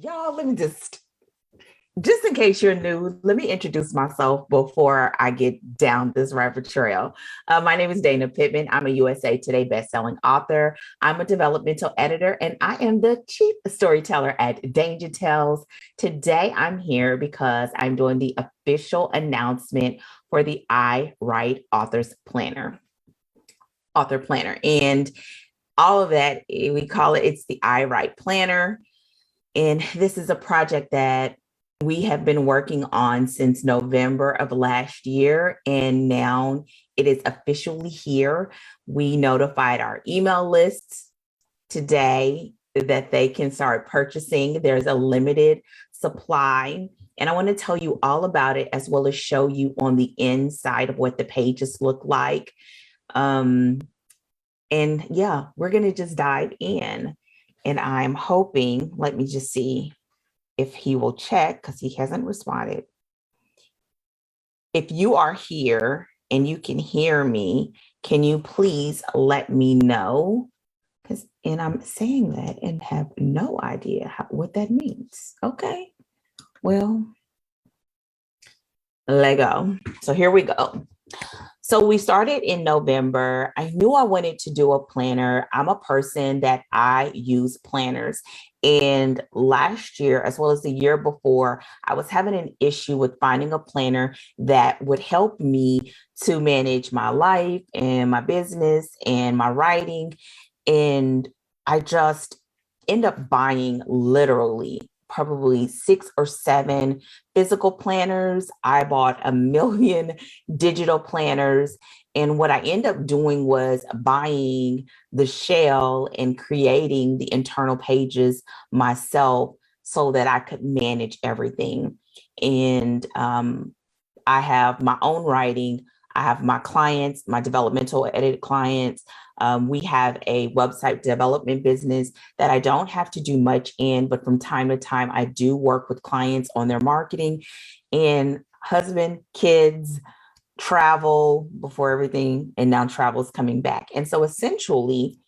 Y'all, let me just in case you're new, let me introduce myself before I get down this rabbit trail. My name is Dana Pittman. I'm a USA Today bestselling author. I'm a developmental editor, and I am the chief storyteller at Danger Tales. Today, I'm here because I'm doing the official announcement for the I Write Author Planner. And all of that, we call it, it's the I Write Planner. And this is a project that we have been working on since November of last year, and now it is officially here. We notified our email lists today that they can start purchasing. There's a limited supply, and I want to tell you all about it as well as show you on the inside of what the pages look like. And yeah, we're going to just dive in. And I'm hoping, let me just see if he will check because he hasn't responded. If you are here and you can hear me, can you please let me know? And I'm saying that and have no idea what that means. Okay, well, Lego. So here we go. So we started in November. I knew I wanted to do a planner. I'm a person that I use planners. And last year, as well as the year before, I was having an issue with finding a planner that would help me to manage my life and my business and my writing. And I just end up buying literally probably 6 or 7 physical planners. I bought a million digital planners. And what I ended up doing was buying the shell and creating the internal pages myself so that I could manage everything. And I have my own writing. I have my clients, my developmental edit clients. We have a website development business that I don't have to do much in, but from time to time, I do work with clients on their marketing and husband, kids, travel before everything. And now travel is coming back. And so essentially,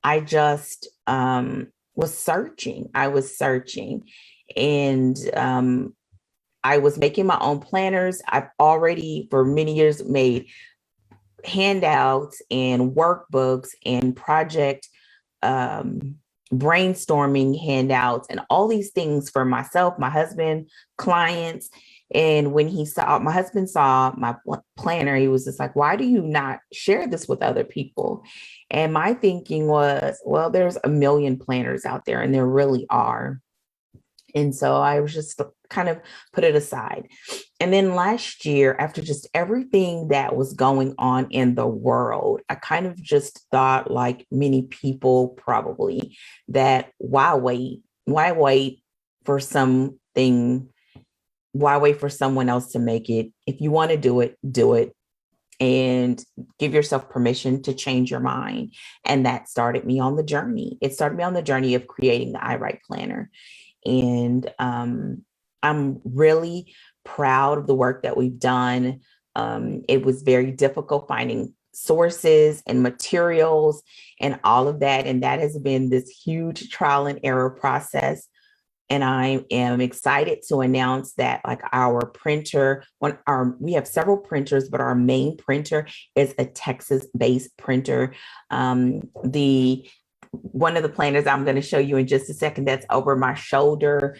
I just was searching. And I was making my own planners. I've already, for many years, made handouts and workbooks and project brainstorming handouts and all these things for myself, my husband, clients. And when my husband saw my planner, he was just like, why do you not share this with other people? And my thinking was, well, there's a million planners out there, and there really are. And so I was just kind of put it aside. And then last year, after just everything that was going on in the world, I kind of just thought, like many people probably, that why wait? Why wait for something? Why wait for someone else to make it? If you want to do it, do it. And give yourself permission to change your mind. And that started me on the journey. It started me on the journey of creating the I Write Planner. And I'm really proud of the work that we've done. It was very difficult finding sources and materials and all of that. And that has been this huge trial and error process. And I am excited to announce that, like, our printer, we have several printers, but our main printer is a Texas-based printer. One of the planners I'm going to show you in just a second that's over my shoulder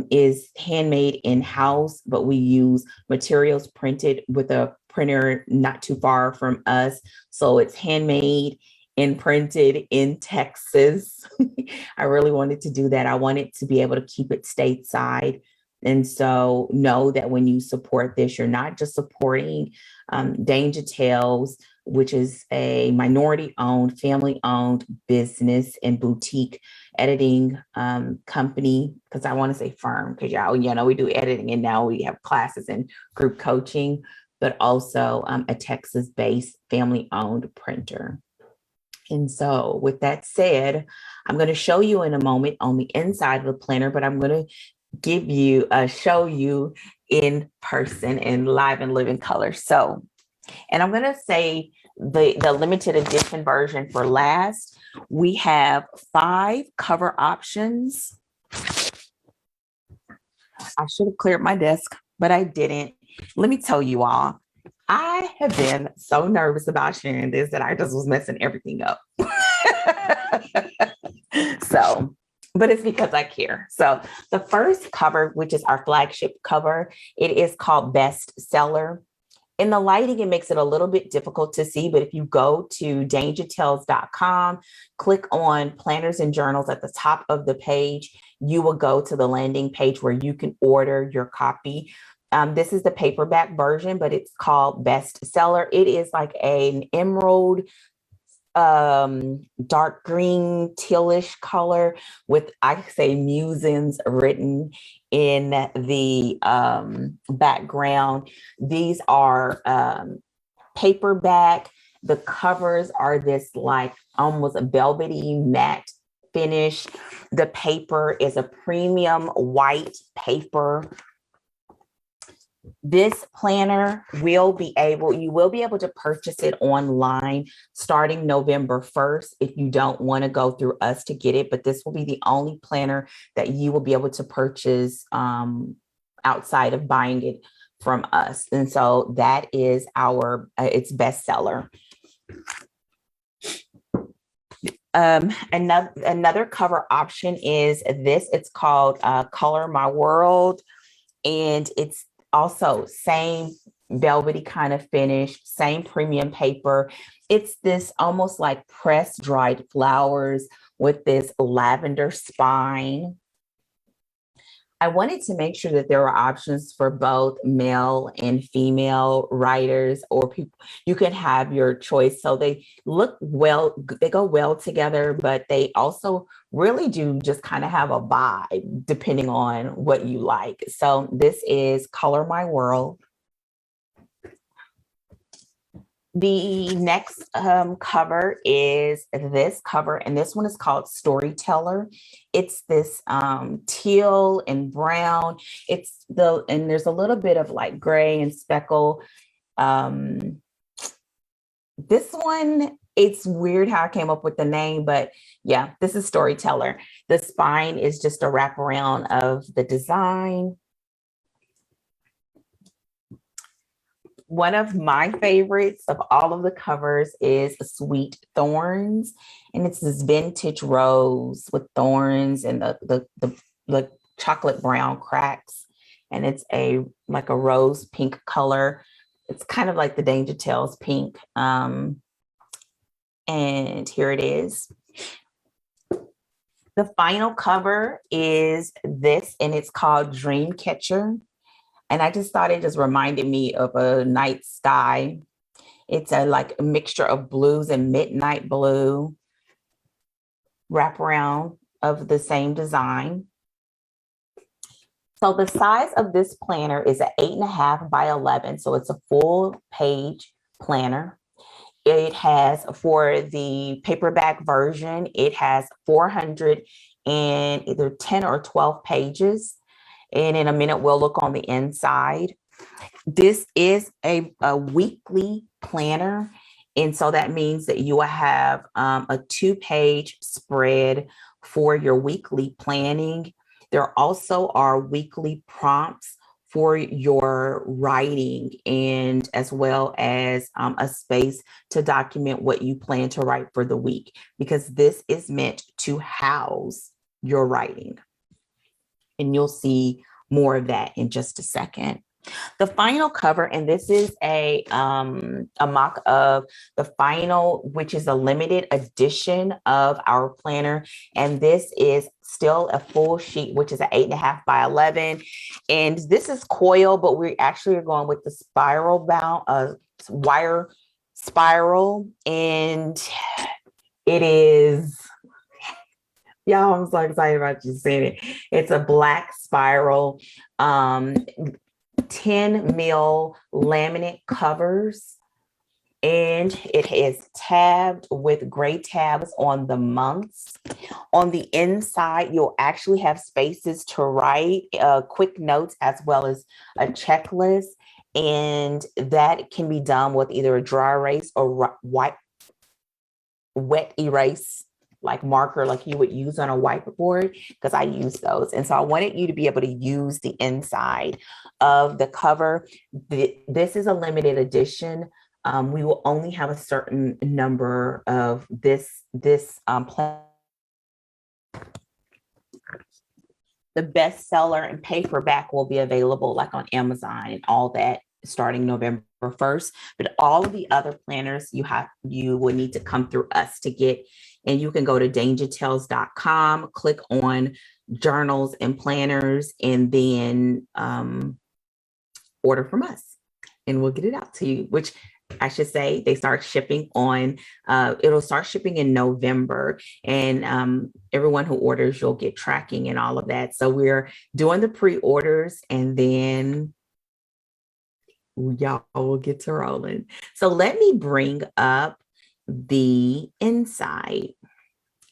is handmade in-house, but we use materials printed with a printer not too far from us. So it's handmade and printed in Texas. I really wanted to do that. I wanted to be able to keep it stateside. And so know that when you support this, you're not just supporting Danger Tales, which is a minority-owned, family-owned business and boutique editing company, because I want to say firm, because y'all, we do editing, and now we have classes and group coaching, but also a Texas-based family-owned printer. And so with that said, I'm going to show you in a moment on the inside of the planner, but I'm going to show you in person and live and living color. So, and I'm going to say the limited edition version for last. We have 5 cover options. I should have cleared my desk, but I didn't. Let me tell you all, I have been so nervous about sharing this that I just was messing everything up. So, but it's because I care. So, the first cover, which is our flagship cover, it is called Best Seller. In the lighting, it makes it a little bit difficult to see, but if you go to dangertales.com, click on planners and journals at the top of the page, you will go to the landing page where you can order your copy. This is the paperback version, but it's called Best Seller. It is like an emerald, dark green tealish color with, I say, musings written in the background. These are paperback. The covers are this like almost a velvety matte finish. The paper is a premium white paper. This planner you will be able to purchase it online starting November 1st if you don't want to go through us to get it, but this will be the only planner that you will be able to purchase outside of buying it from us. And so that is its bestseller. Another cover option is this. It's called Color My World, and it's also same velvety kind of finish, same premium paper. It's this almost like pressed dried flowers with this lavender spine. I wanted to make sure that there were options for both male and female writers, or people. You can have your choice. So they look well, they go well together, but they also really do just kind of have a vibe depending on what you like. So this is Color My World. The next cover is this cover, and this one is called Storyteller. It's this teal and brown. And there's a little bit of like gray and speckle. This one, it's weird how I came up with the name, but yeah, this is Storyteller. The spine is just a wraparound of the design. One of my favorites of all of the covers is Sweet Thorns, and it's this vintage rose with thorns and the chocolate brown cracks, and it's like a rose pink color. It's kind of like the Danger Tales pink, and here it is. The final cover is this, and it's called Dreamcatcher. And I just thought it just reminded me of a night sky. It's like a mixture of blues and midnight blue wraparound of the same design. So the size of this planner is an 8.5 by 11. So it's a full page planner. It has, for the paperback version, it has 400 and either 10 or 12 pages. And in a minute, we'll look on the inside. This is a weekly planner. And so that means that you will have a 2-page spread for your weekly planning. There also are weekly prompts for your writing, and as well as a space to document what you plan to write for the week, because this is meant to house your writing. And you'll see more of that in just a second. The final cover, and this is a mock of the final, which is a limited edition of our planner. And this is still a full sheet, which is an 8.5 by 11. And this is coil, but we actually are going with the spiral bound wire spiral. And it is, y'all, I'm so excited about you seeing it. It's a black spiral, 10 mil laminate covers, and it is tabbed with gray tabs on the months. On the inside, you'll actually have spaces to write quick notes as well as a checklist, and that can be done with either a dry erase or wet erase. like marker like you would use on a whiteboard, because I use those. And so I wanted you to be able to use the inside of the cover. This is a limited edition. We will only have a certain number of this the bestseller and paperback will be available like on Amazon and all that starting November 1st. But all of the other planners you will need to come through us to get. And you can go to dangertales.com, click on journals and planners, and then order from us. And we'll get it out to you, which I should say they start shipping on, it'll start shipping in November, and everyone who orders, you'll get tracking and all of that. So we're doing the pre-orders, and then y'all will get to rolling. So let me bring up the inside.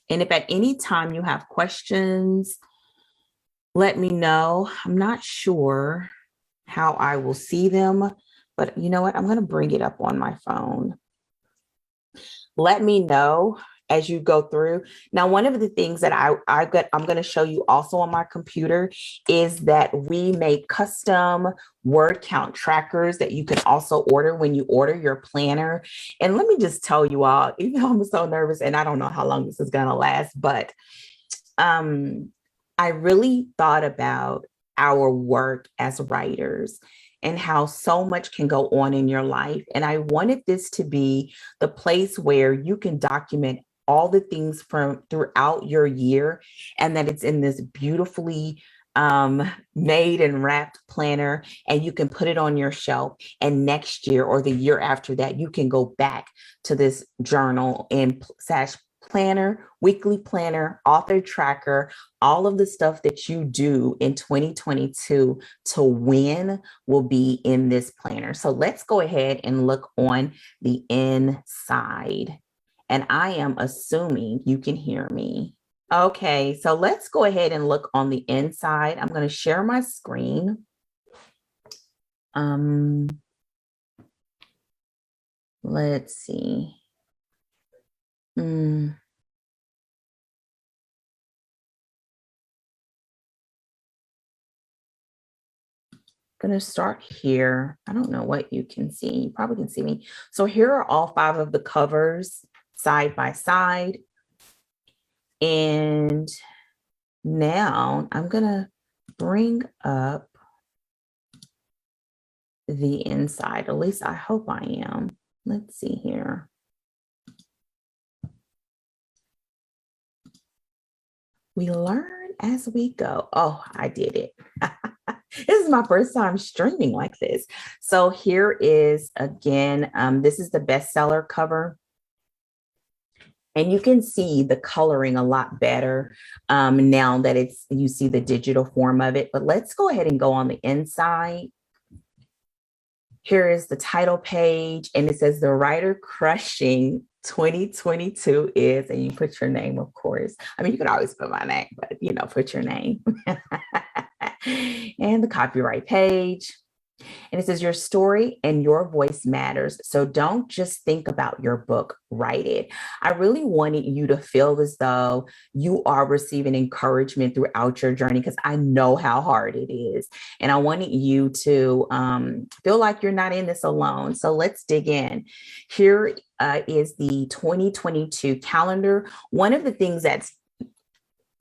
And if at any time you have questions, let me know. I'm not sure how I will see them, but you know what? I'm going to bring it up on my phone. Let me know as you go through. Now, one of the things that I'm going to show you also on my computer is that we make custom word count trackers that you can also order when you order your planner. And let me just tell you all, even though I'm so nervous and I don't know how long this is going to last, but I really thought about our work as writers and how so much can go on in your life. And I wanted this to be the place where you can document all the things from throughout your year, and that it's in this beautifully made and wrapped planner, and you can put it on your shelf. And next year or the year after that, you can go back to this journal and planner, weekly planner, author tracker, all of the stuff that you do in 2022 to win will be in this planner. So let's go ahead and look on the inside. And I am assuming you can hear me. Okay, so let's go ahead and look on the inside. I'm going to share my screen. Let's see. Going to start here. I don't know what you can see. You probably can see me. So here are all 5 of the covers side by side. And now I'm going to bring up the inside. At least I hope I am. Let's see here. We learn as we go. Oh, I did it. This is my first time streaming like this. So here is, again, this is the bestseller cover. And you can see the coloring a lot better now that you see the digital form of it. But let's go ahead and go on the inside. Here is the title page, and it says the writer crushing 2022 is, and you put your name, of course. I mean, you could always put my name, but put your name. And the copyright page. And it says your story and your voice matters. So don't just think about your book, write it. I really wanted you to feel as though you are receiving encouragement throughout your journey, because I know how hard it is. And I wanted you to feel like you're not in this alone. So let's dig in. Here is the 2022 calendar. One of the things that's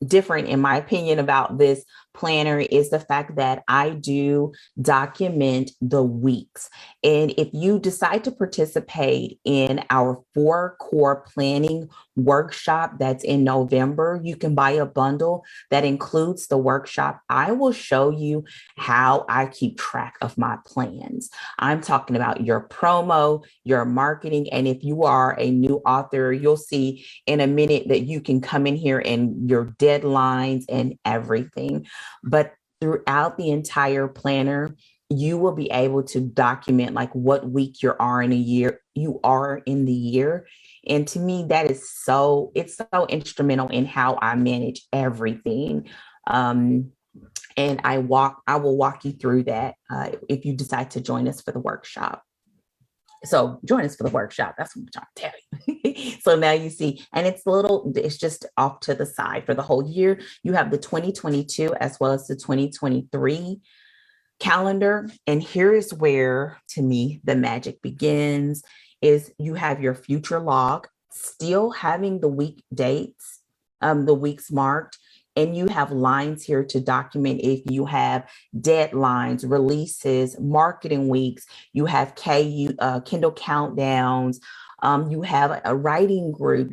different, in my opinion, about this planner is the fact that I do document the weeks. And if you decide to participate in our 4 core planning workshop that's in November, you can buy a bundle that includes the workshop. I will show you how I keep track of my plans. I'm talking about your promo, your marketing. And if you are a new author, you'll see in a minute that you can come in here and your deadlines and everything. But throughout the entire planner, you will be able to document like what week you are in the year. And to me, that is it's so instrumental in how I manage everything. And I will walk you through that if you decide to join us for the workshop. So join us for the workshop. That's what I'm trying to tell you. So now you see, and it's just off to the side for the whole year. You have the 2022 as well as the 2023 calendar. And here is where, to me, the magic begins, is you have your future log, still having the week dates, the weeks marked, and you have lines here to document if you have deadlines, releases, marketing weeks, you have Kindle countdowns, you have a writing group,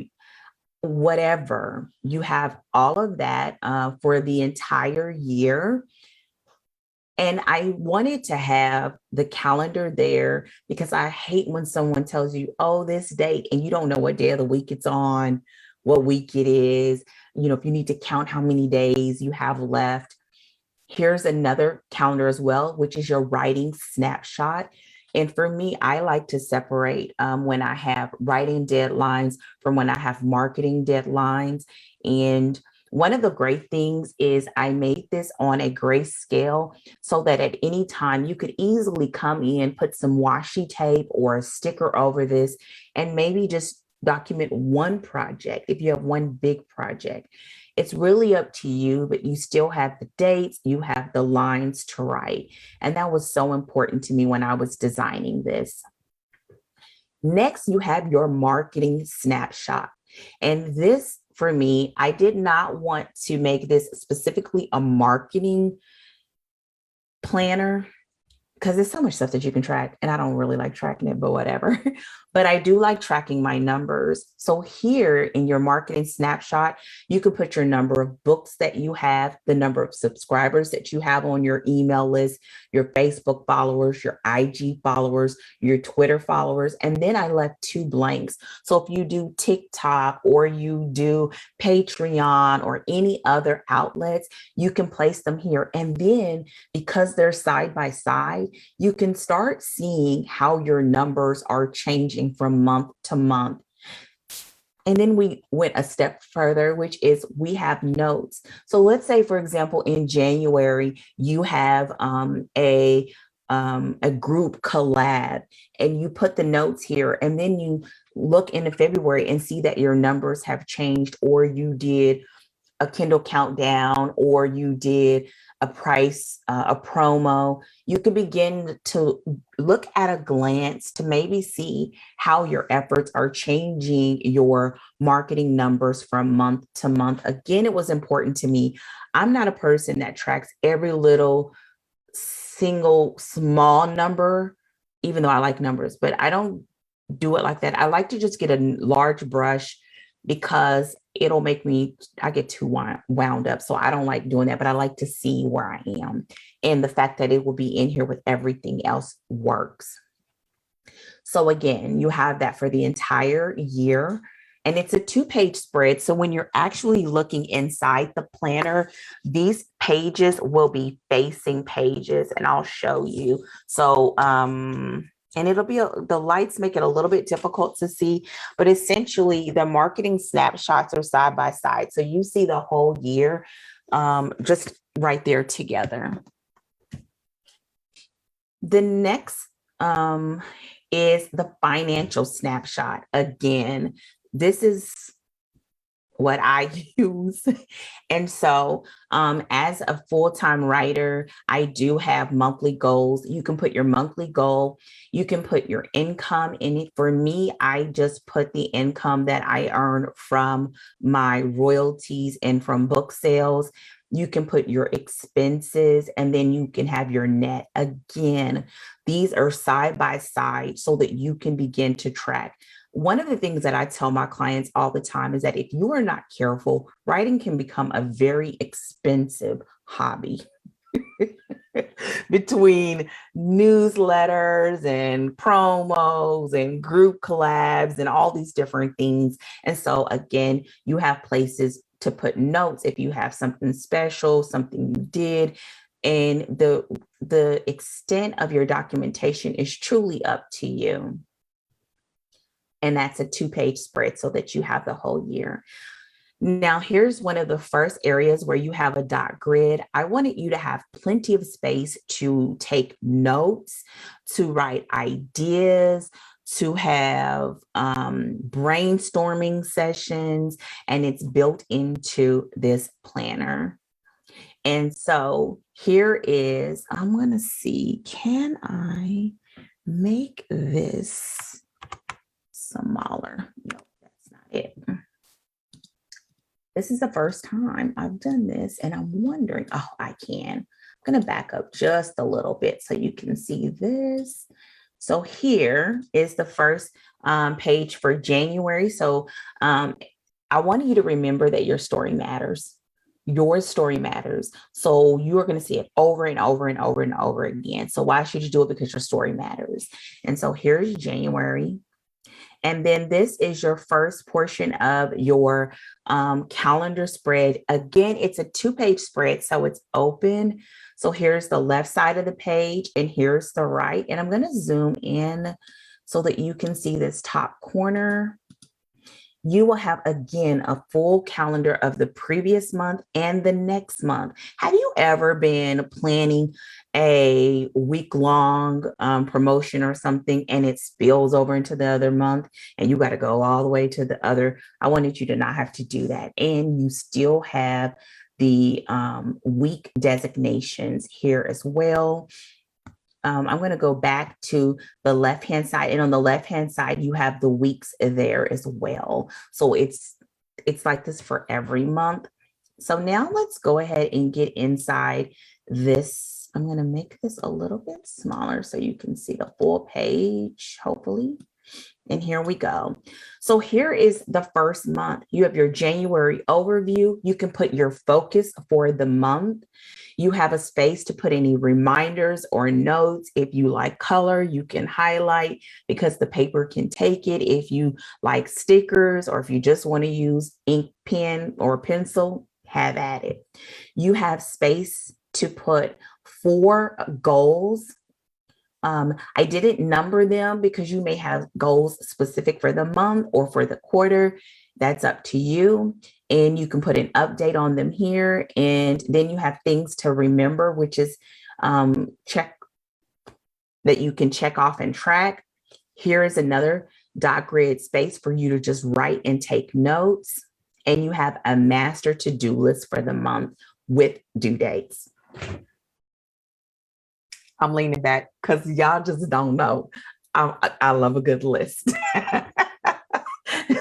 whatever. You have all of that for the entire year. And I wanted to have the calendar there because I hate when someone tells you, oh, this date, and you don't know what day of the week it's on, what week it is. You know, if you need to count how many days you have left. Here's another calendar as well, which is your writing snapshot. And for me, I like to separate when I have writing deadlines from when I have marketing deadlines. And one of the great things is I made this on a grayscale so that at any time you could easily come in, put some washi tape or a sticker over this, and maybe just document one project if you have one big project. It's really up to you, but you still have the dates, you have the lines to write. And that was so important to me when I was designing this. Next, you have your marketing snapshot. And this, for me, I did not want to make this specifically a marketing planner because there's so much stuff that you can track, and I don't really like tracking it, but whatever. But I do like tracking my numbers. So here in your marketing snapshot, you can put your number of books that you have, the number of subscribers that you have on your email list, your Facebook followers, your IG followers, your Twitter followers. And then I left 2 blanks. So if you do TikTok or you do Patreon or any other outlets, you can place them here. And then because they're side by side, you can start seeing how your numbers are changing from month to month. And then we went a step further, which is we have notes. So let's say, for example, in January, you have a group collab and you put the notes here, and then you look into February and see that your numbers have changed, or you did a Kindle countdown, or you did a price, a promo. You can begin to look at a glance to maybe see how your efforts are changing your marketing numbers from month to month. Again, it was important to me. I'm not a person that tracks every little single small number, even though I like numbers, but I don't do it like that. I like to just get a large brush because it'll make I get too wound up. So I don't like doing that, but I like to see where I am. And the fact that it will be in here with everything else works. So again, you have that for the entire year. And it's a 2-page spread. So when you're actually looking inside the planner, these pages will be facing pages, and I'll show you. So, and it'll be, the lights make it a little bit difficult to see, but essentially the marketing snapshots are side by side. So you see the whole year just right there together. The next is the financial snapshot. Again, this is what I use. And so as a full-time writer, I do have monthly goals. You can put your monthly goal. You can put your income in it. For me, I just put the income that I earn from my royalties and from book sales. You can put your expenses, and then you can have your net. Again, these are side by side so that you can begin to track. One of the things that I tell my clients all the time is that if you are not careful, writing can become a very expensive hobby. Between newsletters and promos and group collabs and all these different things. And so again, you have places to put notes if you have something special, something you did. And the extent of your documentation is truly up to you. And that's a 2-page spread so that you have the whole year. Now, here's one of the first areas where you have a dot grid. I wanted you to have plenty of space to take notes, to write ideas, to have brainstorming sessions, and it's built into this planner. And so here is, I'm going to see, can I make this smaller? No, that's not it. This is the first time I've done this, and I'm wondering, oh, I can. I'm going to back up just a little bit so you can see this. So here is the first page for January. So I want you to remember that your story matters. Your story matters. So you're going to see it over and over and over and over again. So why should you do it? Because your story matters. And so here's January. And then this is your first portion of your calendar spread. Again, it's a 2-page spread, so it's open. So here's the left side of the page and here's the right. And I'm going to zoom in so that you can see this top corner. You will have, again, a full calendar of the previous month and the next month. Have you ever been planning a week-long promotion or something and it spills over into the other month and you got to go all the way to the other? I wanted you to not have to do that. And you still have the week designations here as well. I'm going to go back to the left-hand side, and on the left-hand side, you have the weeks there as well. So it's like this for every month. So now let's go ahead and get inside this. I'm going to make this a little bit smaller so you can see the full page, hopefully. And here we go. So here is the first month. You have your January overview. You can put your focus for the month. You have a space to put any reminders or notes. If you like color, you can highlight because the paper can take it. If you like stickers or if you just want to use ink pen or pencil, have at it. You have space to put 4 goals. I didn't number them because you may have goals specific for the month or for the quarter. That's up to you. And you can put an update on them here. And then you have things to remember, which is check that you can check off and track. Here is another dot grid space for you to just write and take notes. And you have a master to-do list for the month with due dates. I'm leaning back because y'all just don't know. I love a good list.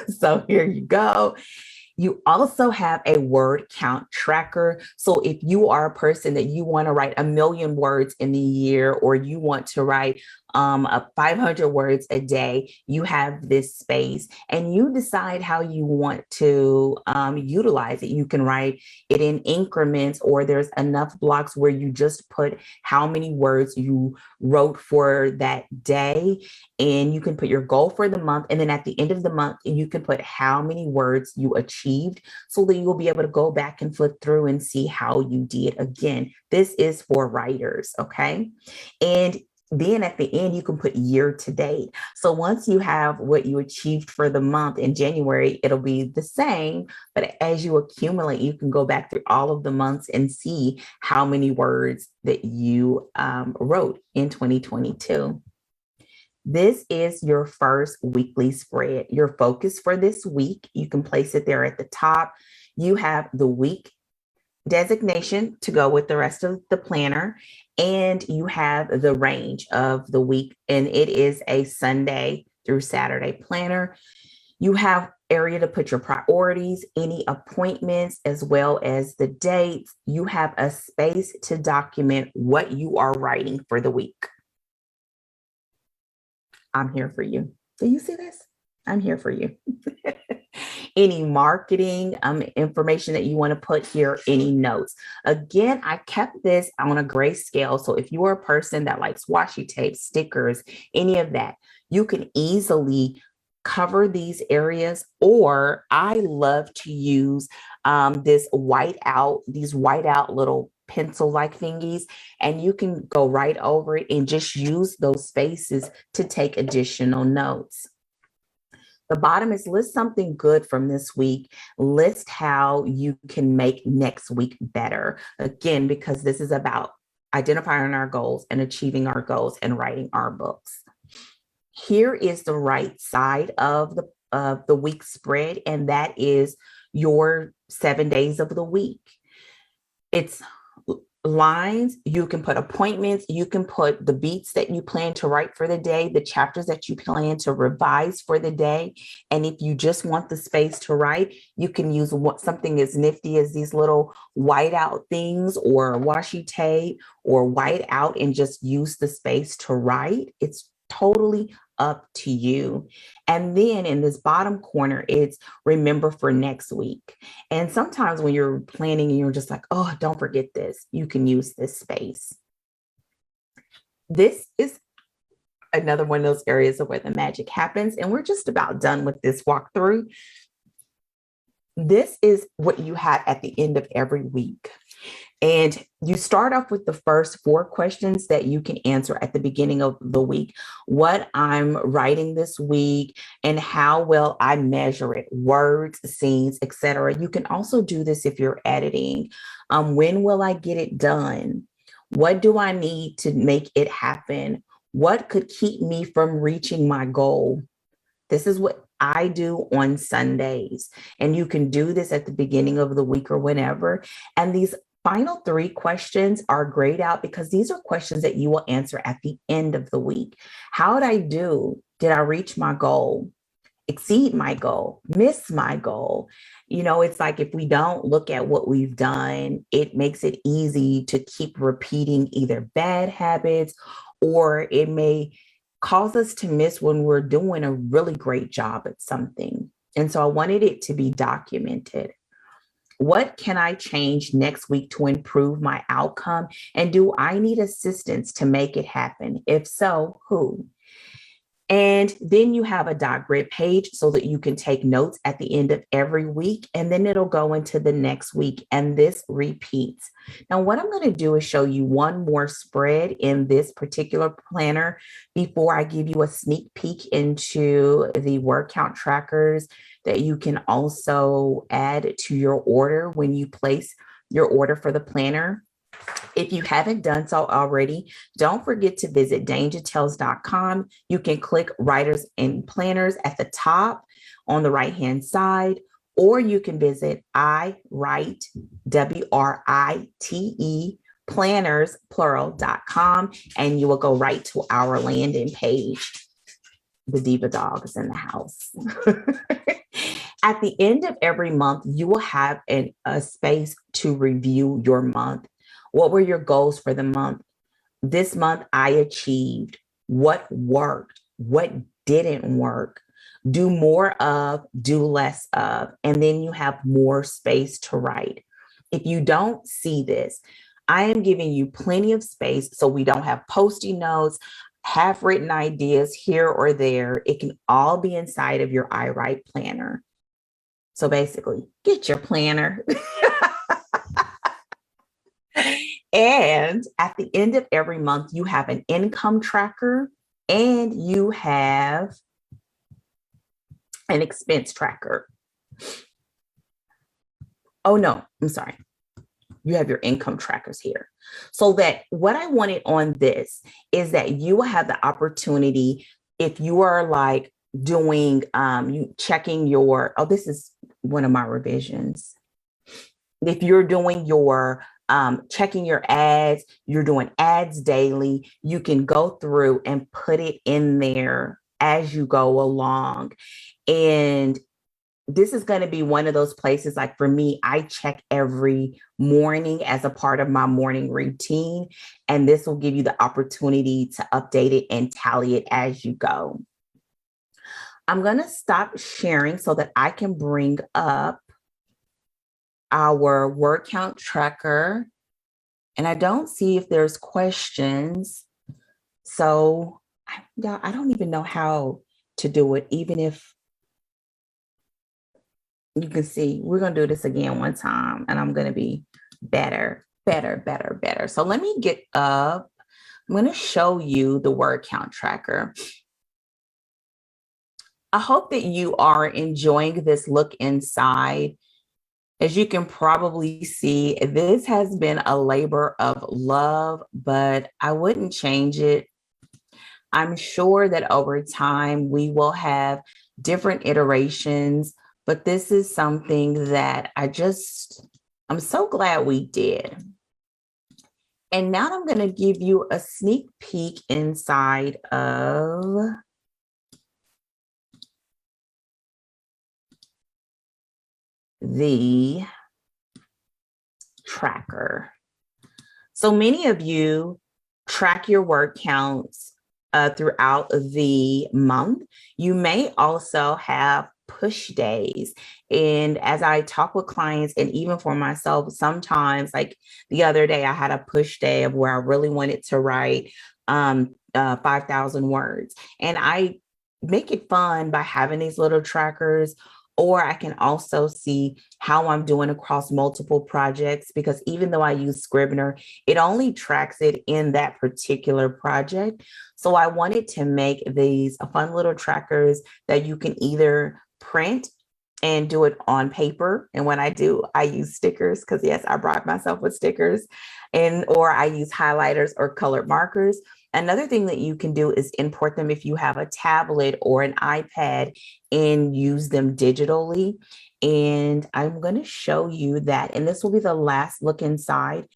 So here you go. You also have a word count tracker. So if you are a person that you want to write 1,000,000 words in the year, or you want to write 500 words a day, you have this space and you decide how you want to utilize it. You can write it in increments, or there's enough blocks where you just put how many words you wrote for that day. And you can put your goal for the month. And then at the end of the month, you can put how many words you achieved so that you'll be able to go back and flip through and see how you did. Again, this is for writers, okay? And then at the end, you can put year to date. So once you have what you achieved for the month in January, it'll be the same. But as you accumulate, you can go back through all of the months and see how many words that you wrote in 2022. This is your first weekly spread. Your focus for this week, you can place it there at the top. You have the week designation to go with the rest of the planner, and you have the range of the week, and it is a Sunday through Saturday planner. You have area to put your priorities, any appointments, as well as the dates. You have a space to document what you are writing for the week. I'm here for you. Do you see this? I'm here for you. Any marketing information that you want to put here, any notes. Again, I kept this on a grayscale. So if you are a person that likes washi tape, stickers, any of that, you can easily cover these areas. Or I love to use these white out little pencil-like thingies, and you can go right over it and just use those spaces to take additional notes. The bottom is list something good from this week. List how you can make next week better. Again, because this is about identifying our goals and achieving our goals and writing our books. here is the right side of the week spread, and that is your 7 days of the week. It's lines. You can put appointments. You can put the beats that you plan to write for the day, the chapters that you plan to revise for the day. And if you just want the space to write, you can use something as nifty as these little whiteout things or washi tape or white out and just use the space to write. It's totally up to you. And then in this bottom corner, it's remember for next week. And sometimes when you're planning and you're just like, oh, don't forget this, you can use this space. This is another one of those areas of where the magic happens. And we're just about done with this walkthrough. This is what you have at the end of every week. And you start off with the first 4 questions that you can answer at the beginning of the week. What I'm writing this week and how well I measure it, words, scenes, etc. You can also do this if you're editing. When will I get it done? What do I need to make it happen? What could keep me from reaching my goal? This is what I do on Sundays. And you can do this at the beginning of the week or whenever. And these final 3 questions are grayed out because these are questions that you will answer at the end of the week. How did I do? Did I reach my goal? Exceed my goal? Miss my goal? You know, it's like if we don't look at what we've done, it makes it easy to keep repeating either bad habits, or it may cause us to miss when we're doing a really great job at something. And so I wanted it to be documented. What can I change next week to improve my outcome? And do I need assistance to make it happen? If so, who? And then you have a dot grid page so that you can take notes at the end of every week, and then it'll go into the next week, and this repeats. Now, what I'm going to do is show you one more spread in this particular planner before I give you a sneak peek into the word count trackers that you can also add to your order when you place your order for the planner. If you haven't done so already, don't forget to visit dangertales.com. You can click writers and planners at the top on the right-hand side, or you can visit iWrite, WRITE, planners, plural.com, and you will go right to our landing page. The Diva Dog is in the house. At the end of every month, you will have a space to review your month. What were your goals for the month? This month, I achieved. What worked? What didn't work? Do more of, do less of, and then you have more space to write. If you don't see this, I am giving you plenty of space so we don't have Post-it notes, half-written ideas here or there. It can all be inside of your iWrite planner. So basically, get your planner. And at the end of every month, you have an income tracker and you have an expense tracker. Oh, no, I'm sorry. You have your income trackers here. So that what I wanted on this is that you will have the opportunity, if you are like doing, you checking your, oh, this is one of my revisions. If you're doing your checking your ads, you're doing ads daily, you can go through and put it in there as you go along. And this is going to be one of those places, like for me, I check every morning as a part of my morning routine. And this will give you the opportunity to update it and tally it as you go. I'm going to stop sharing so that I can bring up our word count tracker. And I don't see if there's questions. So I don't even know how to do it, even if you can see. We're going to do this again one time, and I'm going to be better. So let me get up. I'm going to show you the word count tracker. I hope that you are enjoying this look inside. As you can probably see, this has been a labor of love, but I wouldn't change it. I'm sure that over time we will have different iterations, but this is something that I'm so glad we did. And now I'm going to give you a sneak peek inside of the tracker. So many of you track your word counts throughout the month. You may also have push days. And as I talk with clients, and even for myself, sometimes, like the other day, I had a push day of where I really wanted to write 5,000 words. And I make it fun by having these little trackers, or I can also see how I'm doing across multiple projects, because even though I use Scrivener, it only tracks it in that particular project. So I wanted to make these fun little trackers that you can either print and do it on paper. And when I do, I use stickers, because yes, I brought myself with stickers, or I use highlighters or colored markers. Another thing that you can do is import them if you have a tablet or an iPad and use them digitally. And I'm going to show you that. And this will be the last look inside.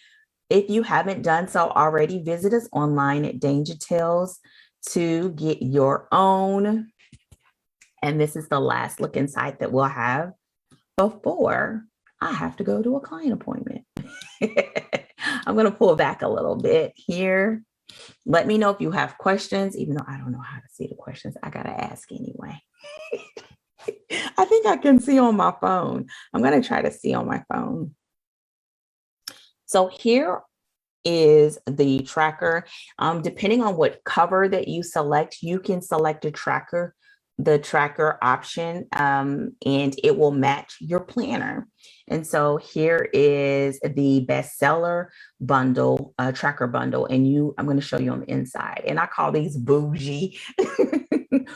If you haven't done so already, visit us online at Danger Tales to get your own. And this is the last look inside that we'll have before I have to go to a client appointment. I'm going to pull back a little bit here. Let me know if you have questions, even though I don't know how to see the questions. I got to ask anyway. I think I can see on my phone. I'm going to try to see on my phone. So here is the tracker. Depending on what cover that you select, you can select the tracker option, and it will match your planner. And so here is the bestseller bundle, tracker bundle, and I'm going to show you on the inside. And I call these bougie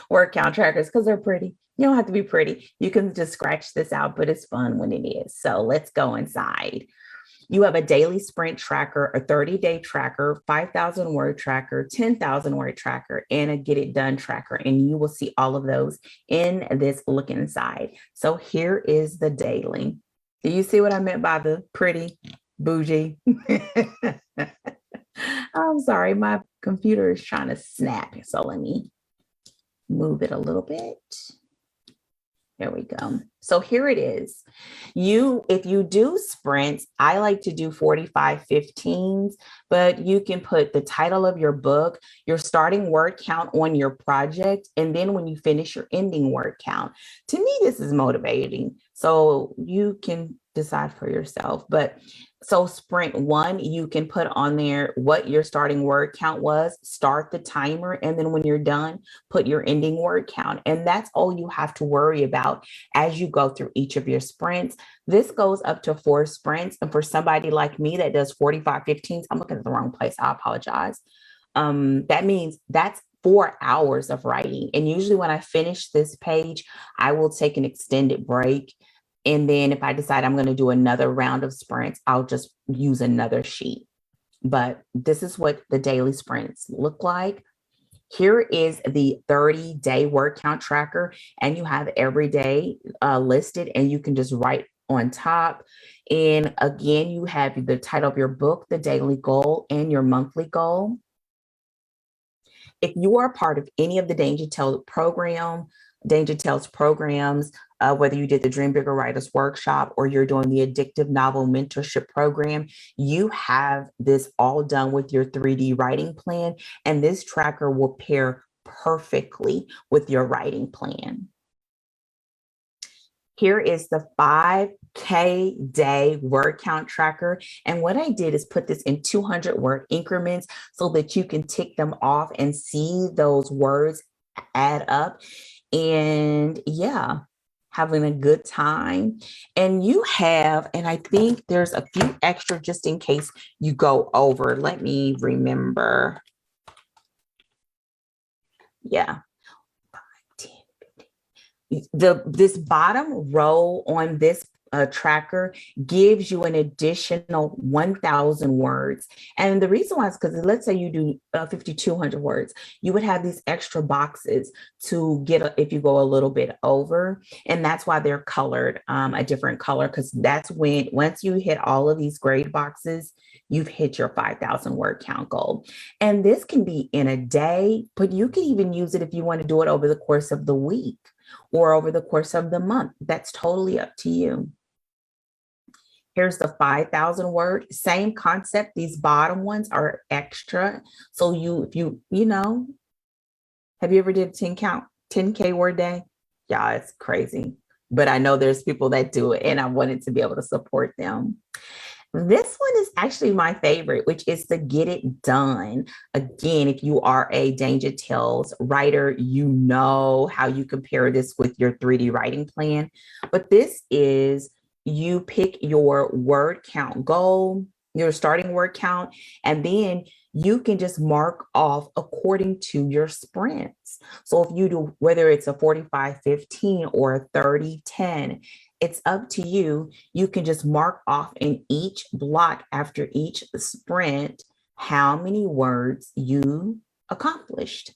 word count trackers because they're pretty. You don't have to be pretty. You can just scratch this out, but it's fun when it is. So let's go inside. You have a daily sprint tracker, a 30-day tracker, 5,000 word tracker, 10,000 word tracker, and a get it done tracker. And you will see all of those in this look inside. So here is the daily. Do you see what I meant by the pretty bougie? I'm sorry, my computer is trying to snap. So let me move it a little bit. There we go. So here it is. If you do sprints, I like to do 45 15s, but you can put the title of your book, your starting word count on your project, and then when you finish, your ending word count. To me, this is motivating. So you can decide for yourself. But so sprint 1, you can put on there what your starting word count was, start the timer, and then when you're done, put your ending word count. And that's all you have to worry about as you go through each of your sprints. This goes up to 4 sprints. And for somebody like me that does 45 15s, I'm looking at the wrong place. I apologize. That means that's 4 hours of writing. And usually when I finish this page, I will take an extended break. And then if I decide I'm going to do another round of sprints, I'll just use another sheet. But this is what the daily sprints look like. Here is the 30-day word count tracker, and you have every day listed, and you can just write on top. And again, you have the title of your book, the daily goal, and your monthly goal. If you are a part of any of the Danger Tales programs, whether you did the Dream Bigger Writers Workshop or you're doing the Addictive Novel Mentorship Program, you have this all done with your 3D writing plan, and this tracker will pair perfectly with your writing plan. Here is the 5K day word count tracker. And what I did is put this in 200 word increments so that you can tick them off and see those words add up. And yeah, having a good time. And I think there's a few extra just in case you go over. Let me remember. Yeah. This bottom row on this tracker gives you an additional 1,000 words. And the reason why is because let's say you do 5,200 words, you would have these extra boxes to if you go a little bit over. And that's why they're colored a different color, because that's when, once you hit all of these grade boxes, you've hit your 5,000 word count goal. And this can be in a day, but you can even use it if you want to do it over the course of the week or over the course of the month. That's totally up to you. Here's the 5,000 word, same concept. These bottom ones are extra. So if you know, have you ever did 10K word day? Yeah, it's crazy. But I know there's people that do it, and I wanted to be able to support them. This one is actually my favorite, which is to get it done. Again, if you are a Danger Tales writer, you know how you compare this with your 3D writing plan. But this is, you pick your word count goal, your starting word count, and then you can just mark off according to your sprints. So if you do, whether it's a 45-15 or a 30-10, it's up to you. You can just mark off in each block after each sprint how many words you accomplished.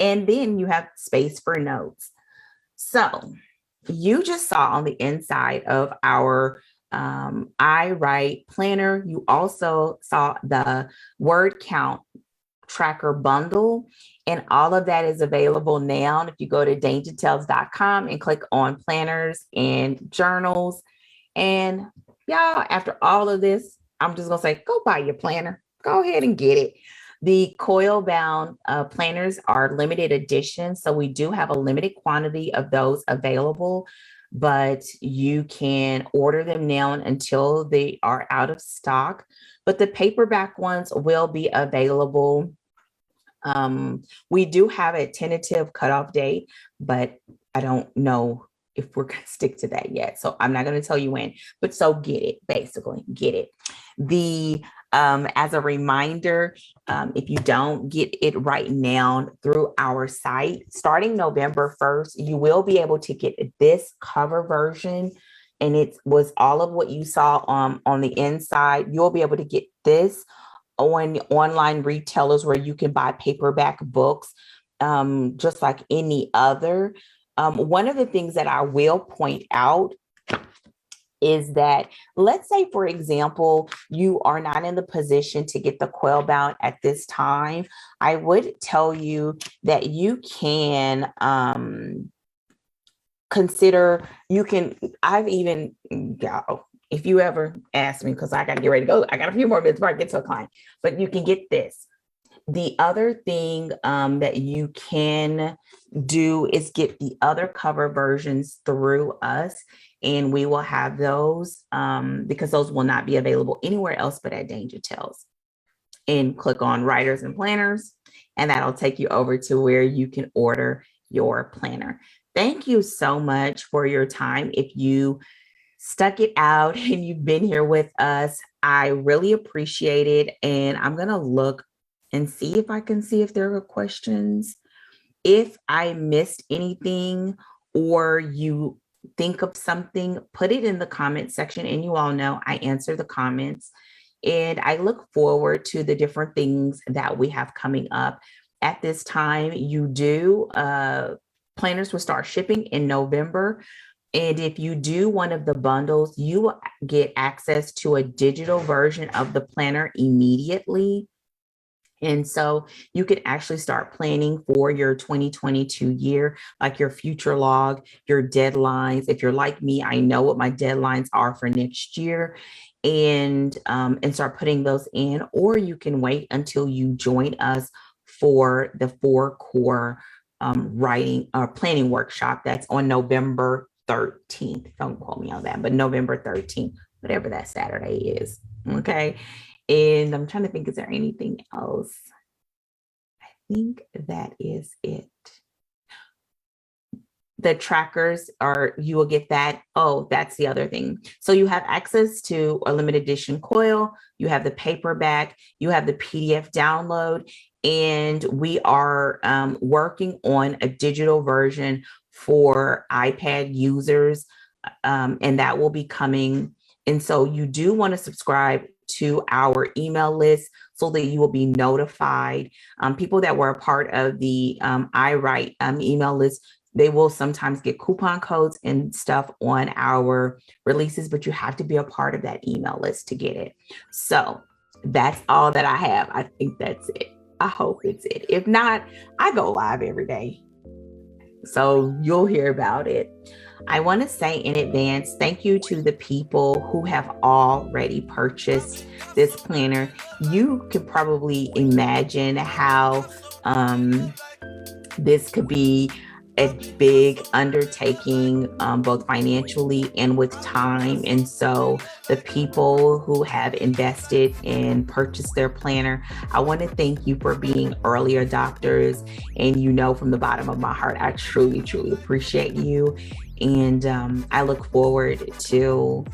And then you have space for notes. So you just saw on the inside of our I Write planner, you also saw the word count tracker bundle, and all of that is available now. If you go to dangertales.com and click on planners and journals, and y'all, after all of this, I'm just gonna say, go buy your planner. Go ahead and get it. The coil bound planners are limited edition, so we do have a limited quantity of those available, but you can order them now until they are out of stock. But the paperback ones will be available. We do have a tentative cutoff date, but I don't know if we're going to stick to that yet. So I'm not going to tell you when, but so get it, basically get it. As a reminder, if you don't get it right now through our site, starting November 1st, you will be able to get this cover version. And it was all of what you saw on the inside. You'll be able to get this on online retailers where you can buy paperback books, just like any other. One of the things that I will point out is that, let's say, for example, you are not in the position to get the coil bound at this time. I would tell you that you can consider, I've even, if you ever ask me, because I got to get ready to go, I got a few more minutes before I get to a client, but you can get this. The other thing that you can do is get the other cover versions through us, and we will have those because those will not be available anywhere else but at Danger Tales. And click on Writers and Planners, and that'll take you over to where you can order your planner. Thank you so much for your time. If you stuck it out and you've been here with us, I really appreciate it. And I'm going to look and see if I can see if there are questions. If I missed anything or you think of something, put it in the comment section, and you all know I answer the comments. And I look forward to the different things that we have coming up. At this time, planners will start shipping in November. And if you do one of the bundles, you will get access to a digital version of the planner immediately. And so you can actually start planning for your 2022 year, like your future log, your deadlines. If you're like me, I know what my deadlines are for next year, and start putting those in. Or you can wait until you join us for the 4 core writing or planning workshop that's on November 13th. Don't quote me on that, but November 13th, whatever that Saturday is. Okay. And I'm trying to think, is there anything else? I think that is it. The trackers you will get that. Oh, that's the other thing. So you have access to a limited edition coil, you have the paperback, you have the PDF download, and we are working on a digital version for iPad users. and that will be coming. And so you do want to subscribe to our email list so that you will be notified. People that were a part of the I Write email list, they will sometimes get coupon codes and stuff on our releases, but you have to be a part of that email list to get it. So that's all that I have. I think that's it. I hope it's it. If not, I go live every day, so you'll hear about it. I want to say in advance, thank you to the people who have already purchased this planner. You could probably imagine how this could be a big undertaking, both financially and with time. And so the people who have invested and purchased their planner, I want to thank you for being early adopters. And you know, from the bottom of my heart, I truly, truly appreciate you. And I look forward to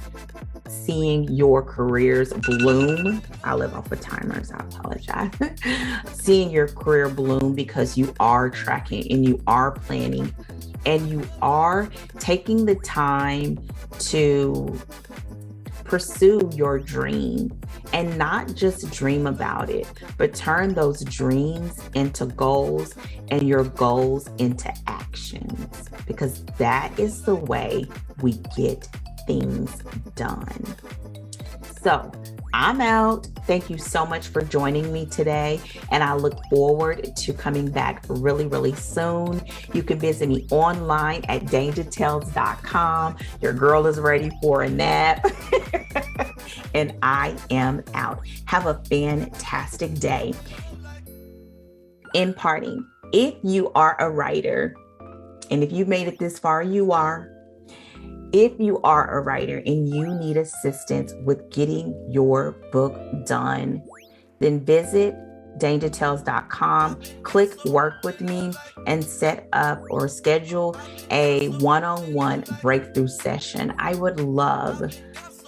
seeing your careers bloom. I live off of timers, I apologize. Seeing your career bloom because you are tracking and you are planning and you are taking the time to pursue your dream, and not just dream about it, but turn those dreams into goals and your goals into actions, because that is the way we get things done. So I'm out. Thank you so much for joining me today. And I look forward to coming back really, really soon. You can visit me online at dangertales.com. Your girl is ready for a nap. And I am out. Have a fantastic day. In parting, if you are a writer, and if you made it this far, if you are a writer and you need assistance with getting your book done, then visit dangertales.com, click work with me, and set up or schedule a one-on-one breakthrough session. I would love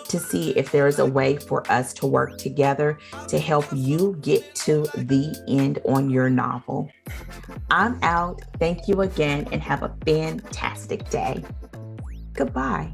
to see if there is a way for us to work together to help you get to the end on your novel. I'm out. Thank you again and have a fantastic day. Goodbye.